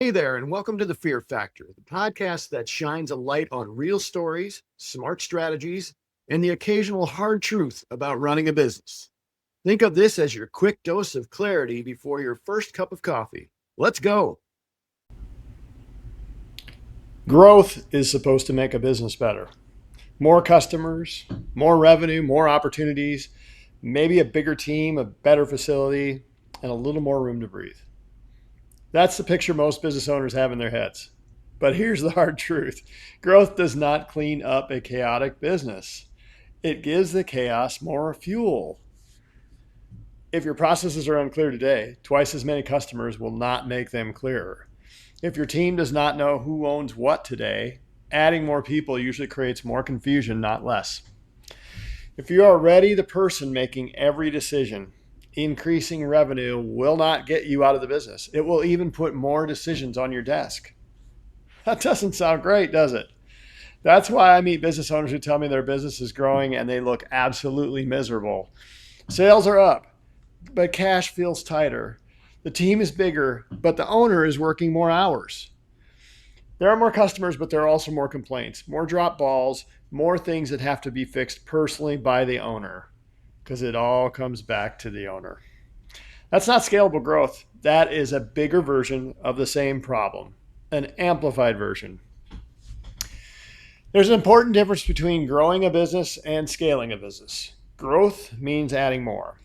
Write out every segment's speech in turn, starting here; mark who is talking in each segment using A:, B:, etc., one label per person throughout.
A: Hey there, and welcome to the Fiihr Factor, the podcast that shines a light on real stories, smart strategies, and the occasional hard truth about running a business. Think of this as your quick dose of clarity before your first cup of coffee. Let's go.
B: Growth is supposed to make a business better. More customers, more revenue, more opportunities, maybe a bigger team, a better facility, and a little more room to breathe. That's the picture most business owners have in their heads. But here's the hard truth: growth does not clean up a chaotic business, it gives the chaos more fuel. If your processes are unclear today, twice as many customers will not make them clearer. If your team does not know who owns what today, adding more people usually creates more confusion, not less. If you are already the person making every decision, increasing revenue will not get you out of the business. It will even put more decisions on your desk. That doesn't sound great, does it? That's why I meet business owners who tell me their business is growing and they look absolutely miserable. Sales are up, but cash feels tighter. The team is bigger, but the owner is working more hours. There are more customers, but there are also more complaints, more drop balls, more things that have to be fixed personally by the owner, because it all comes back to the owner. That's not scalable growth. That is a bigger version of the same problem, an amplified version. There's an important difference between growing a business and scaling a business. Growth means adding more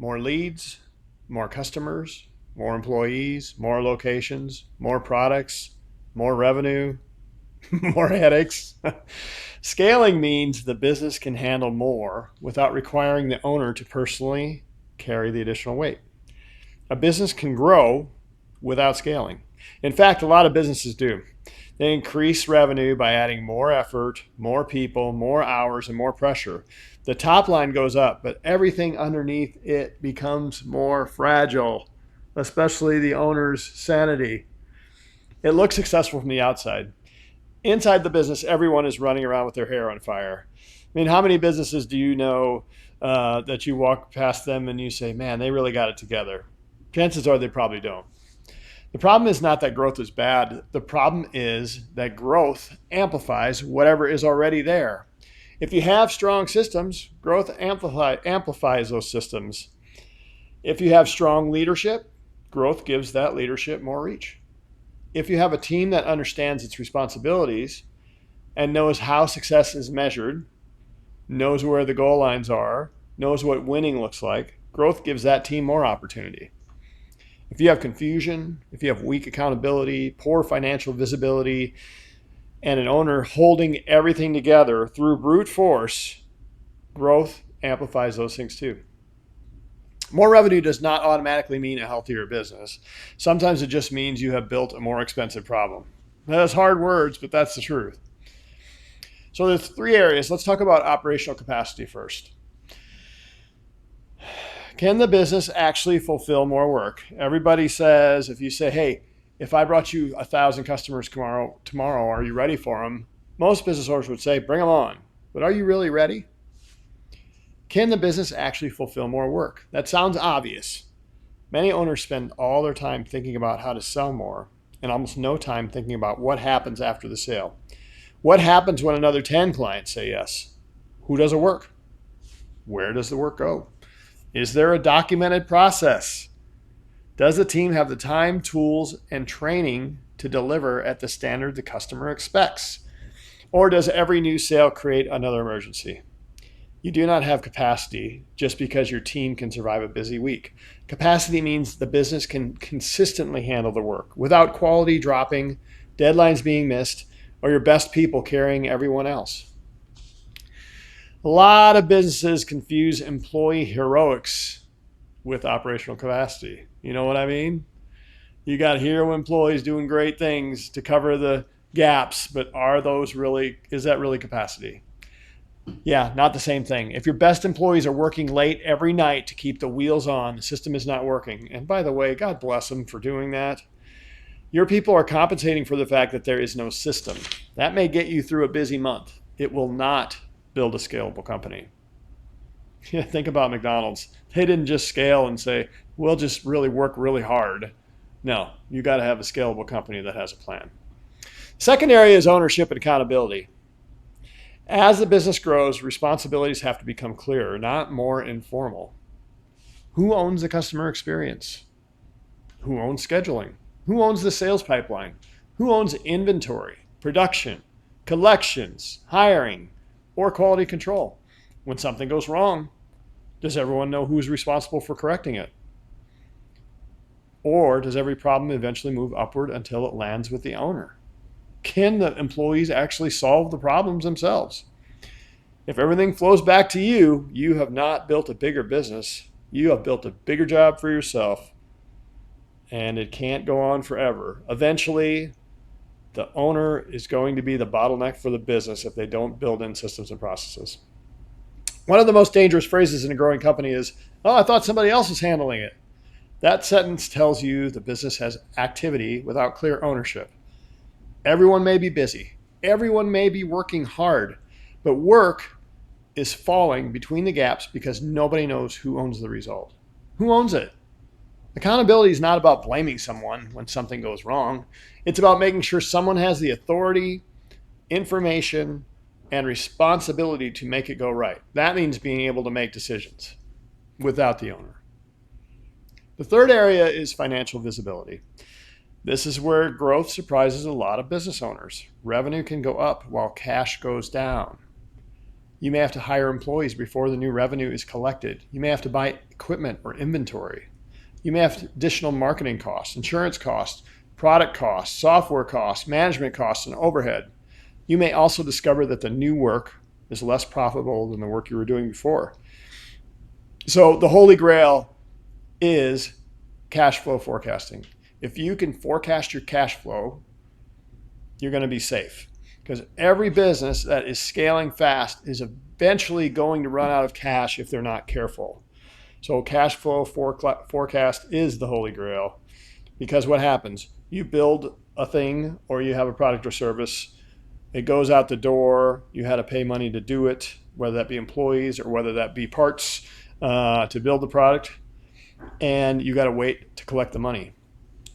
B: leads, more customers, more employees, more locations, more products, more revenue, more headaches. Scaling means the business can handle more without requiring the owner to personally carry the additional weight. A business can grow without scaling. In fact, a lot of businesses do. They increase revenue by adding more effort, more people, more hours, and more pressure. The top line goes up, but everything underneath it becomes more fragile, especially the owner's sanity. It looks successful from the outside. Inside the business, everyone is running around with their hair on fire. I mean, how many businesses do you know that you walk past them and you say, man, they really got it together? Chances are they probably don't. The problem is not that growth is bad. The problem is that growth amplifies whatever is already there. If you have strong systems, growth amplifies those systems. If you have strong leadership, growth gives that leadership more reach. If you have a team that understands its responsibilities and knows how success is measured, knows where the goal lines are, knows what winning looks like, growth gives that team more opportunity. If you have confusion, if you have weak accountability, poor financial visibility, and an owner holding everything together through brute force, growth amplifies those things too. More revenue does not automatically mean a healthier business. Sometimes it just means you have built a more expensive problem. That's hard words, but that's the truth. So there's three areas. Let's talk about operational capacity first. Can the business actually fulfill more work? Everybody says, if you say, hey, if I brought you 1,000 customers tomorrow, are you ready for them? Most business owners would say, bring them on. But are you really ready? Can the business actually fulfill more work? That sounds obvious. Many owners spend all their time thinking about how to sell more and almost no time thinking about what happens after the sale. What happens when another 10 clients say yes? Who does the work? Where does the work go? Is there a documented process? Does the team have the time, tools, and training to deliver at the standard the customer expects? Or does every new sale create another emergency? You do not have capacity just because your team can survive a busy week. Capacity means the business can consistently handle the work without quality dropping, deadlines being missed, or your best people carrying everyone else. A lot of businesses confuse employee heroics with operational capacity. You know what I mean? You got hero employees doing great things to cover the gaps, but is that really capacity? Yeah, not the same thing. If your best employees are working late every night to keep the wheels on, the system is not working. And by the way, God bless them for doing that. Your people are compensating for the fact that there is no system. That may get you through a busy month. It will not build a scalable company. Think about McDonald's. They didn't just scale and say, we'll just really work really hard. No, you got to have a scalable company that has a plan. Second area is ownership and accountability. As the business grows, responsibilities have to become clearer, not more informal. Who owns the customer experience? Who owns scheduling? Who owns the sales pipeline? Who owns inventory, production, collections, hiring, or quality control? When something goes wrong, does everyone know who's responsible for correcting it? Or does every problem eventually move upward until it lands with the owner? Can the employees actually solve the problems themselves? If everything flows back to you, you have not built a bigger business. You have built a bigger job for yourself, and it can't go on forever. Eventually, the owner is going to be the bottleneck for the business if they don't build in systems and processes. One of the most dangerous phrases in a growing company is, "Oh, I thought somebody else was handling it." That sentence tells you the business has activity without clear ownership. Everyone may be busy. Everyone may be working hard, but work is falling between the gaps because nobody knows who owns the result. Who owns it? Accountability is not about blaming someone when something goes wrong. It's about making sure someone has the authority, information, and responsibility to make it go right. That means being able to make decisions without the owner. The third area is financial visibility. This is where growth surprises a lot of business owners. Revenue can go up while cash goes down. You may have to hire employees before the new revenue is collected. You may have to buy equipment or inventory. You may have additional marketing costs, insurance costs, product costs, software costs, management costs, and overhead. You may also discover that the new work is less profitable than the work you were doing before. So the holy grail is cash flow forecasting. If you can forecast your cash flow, you're going to be safe, because every business that is scaling fast is eventually going to run out of cash if they're not careful. So cash flow forecast is the holy grail, because what happens? You build a thing or you have a product or service, it goes out the door, you had to pay money to do it, whether that be employees or whether that be parts to build the product, and you got to wait to collect the money.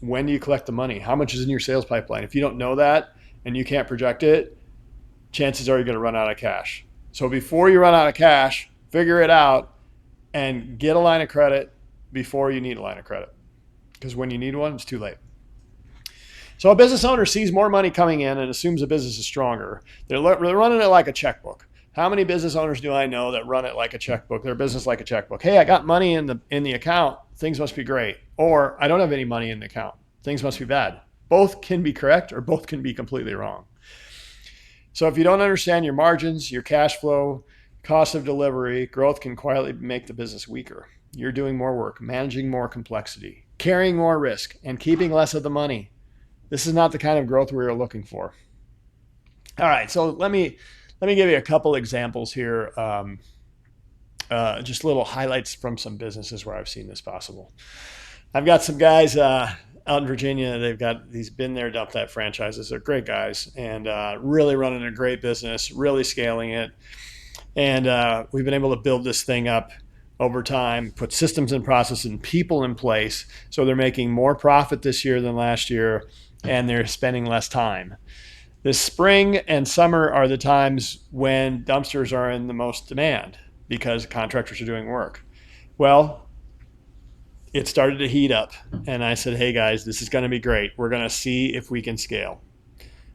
B: When do you collect the money? How much is in your sales pipeline? If you don't know that and you can't project it, chances are you're going to run out of cash. So before you run out of cash, figure it out and get a line of credit before you need a line of credit. Because when you need one, it's too late. So a business owner sees more money coming in and assumes the business is stronger. They're running it like a checkbook. How many business owners do I know that run it like a checkbook? Their business like a checkbook. Hey, I got money in the account. Things must be great. Or I don't have any money in the account. Things must be bad. Both can be correct or both can be completely wrong. So if you don't understand your margins, your cash flow, cost of delivery, growth can quietly make the business weaker. You're doing more work, managing more complexity, carrying more risk, and keeping less of the money. This is not the kind of growth we are looking for. All right, so let me give you a couple examples here, just little highlights from some businesses where I've seen this possible. I've got some guys out in Virginia. They've got these been there, done that franchises. They're great guys and really running a great business, really scaling it. And we've been able to build this thing up over time, put systems and processes and people in place. So they're making more profit this year than last year, and they're spending less time. This spring and summer are the times when dumpsters are in the most demand because contractors are doing work. Well, it started to heat up, and I said, hey guys, this is going to be great. We're going to see if we can scale.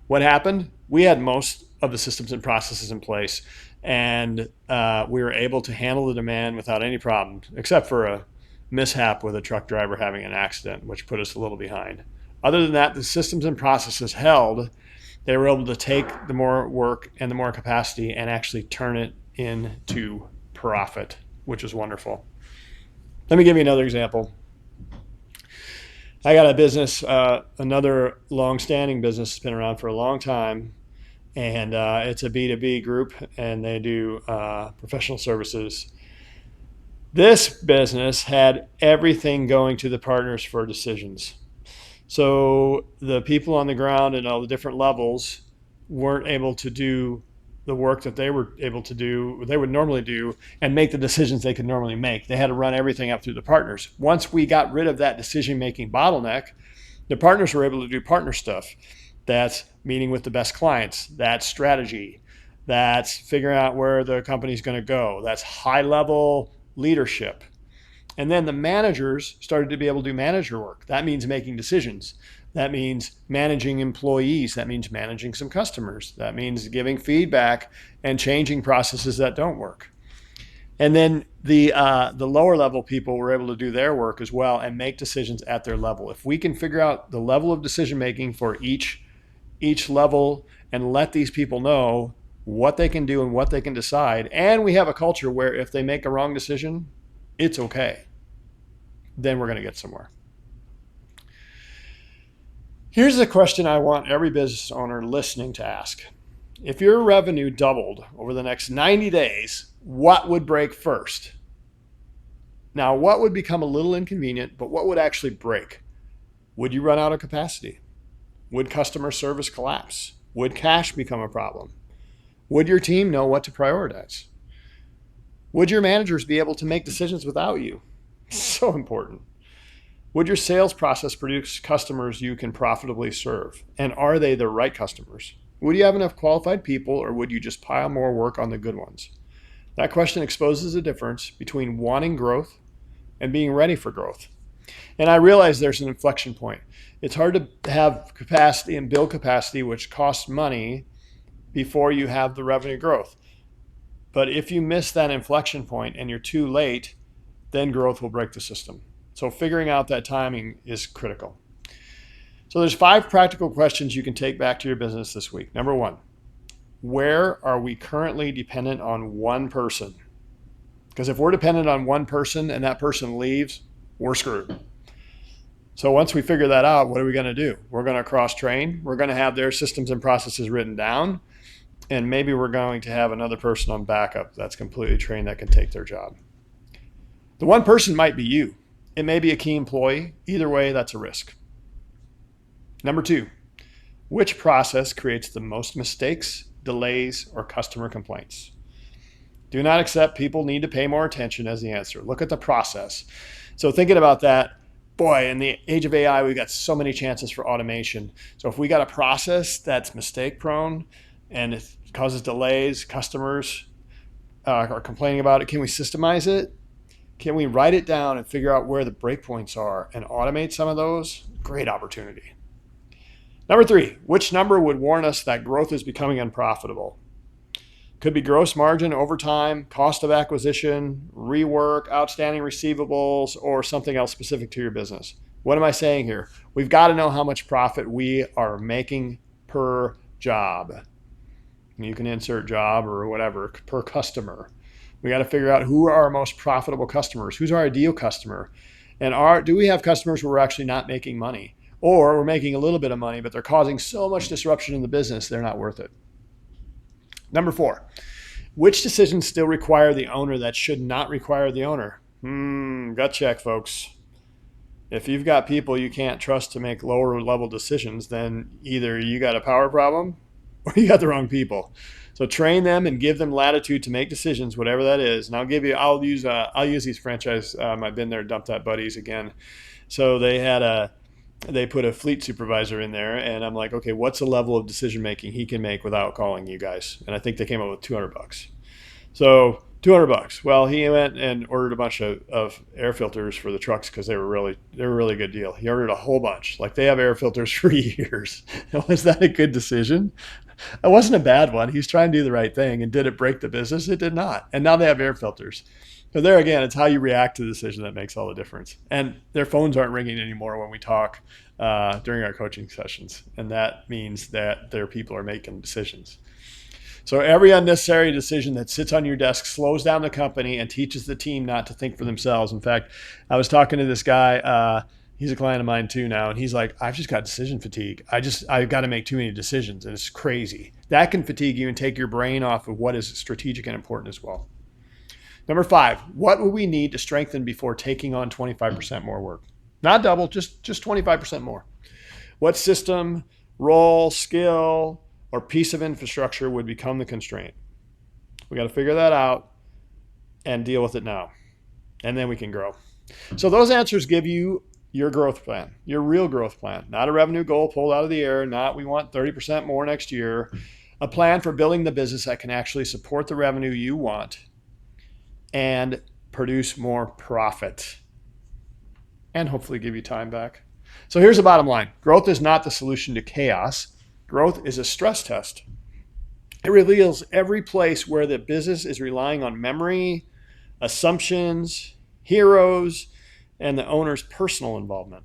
B: What happened? We had most of the systems and processes in place, and we were able to handle the demand without any problems, except for a mishap with a truck driver having an accident, which put us a little behind. Other than that, the systems and processes held. They were able to take the more work and the more capacity and actually turn it into profit, which is wonderful. Let me give you another example. I got a business, another long-standing business that's been around for a long time, and it's a B2B group, and they do professional services. This business had everything going to the partners for decisions. So the people on the ground and all the different levels weren't able to do the work that they were able to do, they would normally do, and make the decisions they could normally make. They had to run everything up through the partners. Once we got rid of that decision-making bottleneck, The partners were able to do partner stuff. That's meeting with the best clients. That's strategy. That's figuring out where the company's going to go. That's high level leadership. And then the managers started to be able to do manager work. That means making decisions. That means managing employees. That means managing some customers. That means giving feedback and changing processes that don't work. And then the lower level people were able to do their work as well and make decisions at their level. If we can figure out the level of decision making for each level and let these people know what they can do and what they can decide, and we have a culture where if they make a wrong decision, it's okay, then we're going to get somewhere. Here's the question I want every business owner listening to ask. If your revenue doubled over the next 90 days, what would break first? Now, what would become a little inconvenient, but what would actually break? Would you run out of capacity? Would customer service collapse? Would cash become a problem? Would your team know what to prioritize? Would your managers be able to make decisions without you? So important. Would your sales process produce customers you can profitably serve? And are they the right customers? Would you have enough qualified people, or would you just pile more work on the good ones? That question exposes the difference between wanting growth and being ready for growth. And I realize there's an inflection point. It's hard to have capacity and build capacity, which costs money, before you have the revenue growth. But if you miss that inflection point and you're too late, then growth will break the system. So figuring out that timing is critical. So there's 5 practical questions you can take back to your business this week. Number 1, where are we currently dependent on one person? Because if we're dependent on one person and that person leaves, we're screwed. So once we figure that out, what are we going to do? We're going to cross-train. We're going to have their systems and processes written down. And maybe we're going to have another person on backup that's completely trained that can take their job. The one person might be you. It may be a key employee. Either way, that's a risk. Number 2, which process creates the most mistakes, delays, or customer complaints? Do not accept people need to pay more attention as the answer. Look at the process. So thinking about that, boy, in the age of AI, we've got so many chances for automation. So if we got a process that's mistake prone and it causes delays, customers are complaining about it, can we systemize it? Can we write it down and figure out where the breakpoints are and automate some of those? Great opportunity. Number 3, which number would warn us that growth is becoming unprofitable? Could be gross margin over time, cost of acquisition, rework, outstanding receivables, or something else specific to your business. What am I saying here? We've got to know how much profit we are making per job. You can insert job or whatever, per customer. We got to figure out who are our most profitable customers. Who's our ideal customer? And do we have customers where we're actually not making money? Or we're making a little bit of money, but they're causing so much disruption in the business, they're not worth it. Number 4, which decisions still require the owner that should not require the owner? Gut check, folks. If you've got people you can't trust to make lower level decisions, then either you got a power problem or you got the wrong people. So train them and give them latitude to make decisions, whatever that is. And I'll use these franchise. I've been there, dumped that buddies again. So they put a fleet supervisor in there, and I'm like, okay, what's the level of decision making he can make without calling you guys? And I think they came up with $200. So $200. Well, he went and ordered a bunch of air filters for the trucks because they were a really good deal. He ordered a whole bunch. Like, they have air filters for years. Was that a good decision? It wasn't a bad one. He's trying to do the right thing. And did it break the business? It did not. And now they have air filters. So there again, it's how you react to the decision that makes all the difference. And their phones aren't ringing anymore when we talk during our coaching sessions. And that means that their people are making decisions. So every unnecessary decision that sits on your desk slows down the company and teaches the team not to think for themselves. In fact, I was talking to this guy, he's a client of mine too now, and he's like, I've just got decision fatigue. I've got to make too many decisions, and it's crazy. That can fatigue you and take your brain off of what is strategic and important as well. Number 5, what will we need to strengthen before taking on 25% more work? Not double, just 25% more. What system, role, skill, or piece of infrastructure would become the constraint? We got to figure that out and deal with it now, and then we can grow. So those answers give you your growth plan, your real growth plan, not a revenue goal pulled out of the air, not we want 30% more next year, a plan for building the business that can actually support the revenue you want and produce more profit and hopefully give you time back. So here's the bottom line. Growth is not the solution to chaos. Growth is a stress test. It reveals every place where the business is relying on memory, assumptions, heroes, and the owner's personal involvement.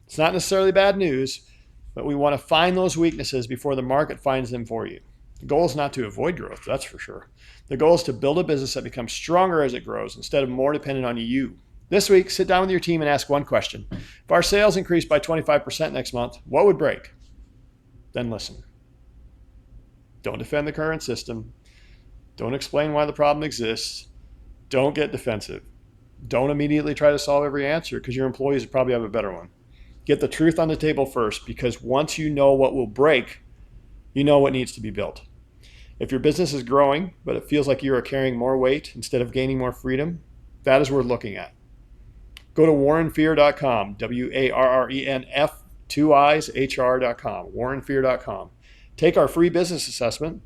B: It's not necessarily bad news, but we want to find those weaknesses before the market finds them for you. The goal is not to avoid growth, that's for sure. The goal is to build a business that becomes stronger as it grows instead of more dependent on you. This week, sit down with your team and ask one question. If our sales increase by 25% next month, what would break? Then listen. Don't defend the current system. Don't explain why the problem exists. Don't get defensive. Don't immediately try to solve every answer because your employees probably have a better one. Get the truth on the table first, because once you know what will break, you know what needs to be built. If your business is growing, but it feels like you are carrying more weight instead of gaining more freedom, that is worth looking at. Go to warrenfiihr.com, WARRENF, 2 I's, HR.com, warrenfiihr.com. Take our free business assessment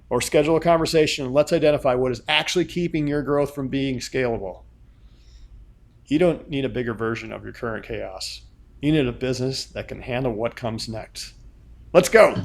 B: or schedule a conversation and let's identify what is actually keeping your growth from being scalable. You don't need a bigger version of your current chaos. You need a business that can handle what comes next. Let's go.